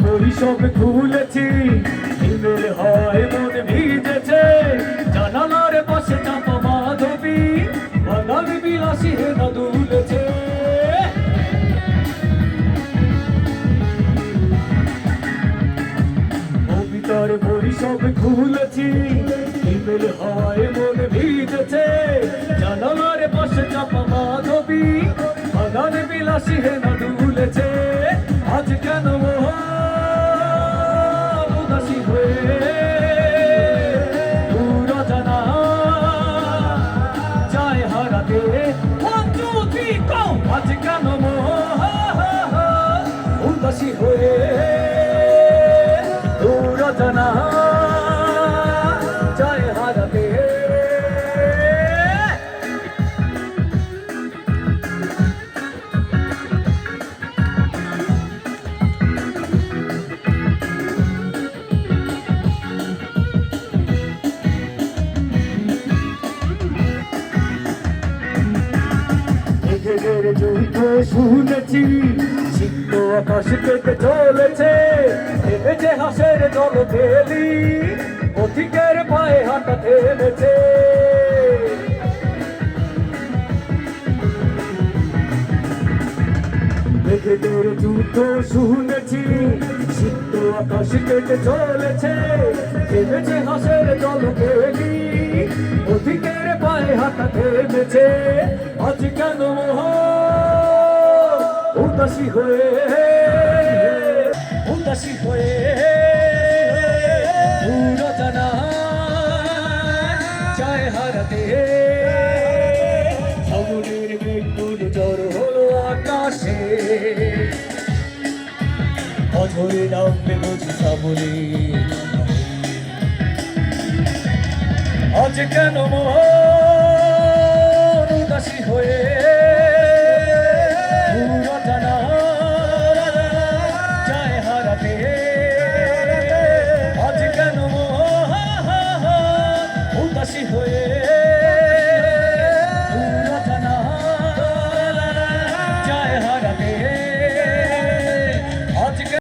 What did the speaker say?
বই সব খুলেছি, হিমেল হয় মন ভিজেছে, জানালার পাশে চাপা মাধবী, বাঙালি বিলাসী হেনা দুলেছে। কবিতার বই সব খুলেছি, হিমেল হয় মন ভিজেছে, জানালার পাশে চাপা মাধবী, বাঙালি বিলাসী হেনা দুলেছে। আজ কেন উদাসী হয়ে দূর জানা যায় হারাতে। আজ কেন উদাসী হয়ে দূর জানা যায় হারাতে। যুদ্ধ শুনেছি, সিদ্ধ আকাশ কেটে চলেছে, ভেবেছে হাসের জল ফেলি, পথিকের পায়ে হাঁটা থেমেছে। মেঘেদের যুদ্ধ শুনেছি, সিদ্ধ আকাশ কেটে চলেছে, ভেবেছে হাসের জল ফেলি, পথিকের পায়ে হাঁটা থেমেছে। আজ কেন উদাসী হয়ে দূর জানা যায় হারাতে। সাগরের মেঘগুলো জড়ো হলো আকাশে, অঝরে নামবে বুঝি সাবলে। আজ কেন উদাসী হয়ে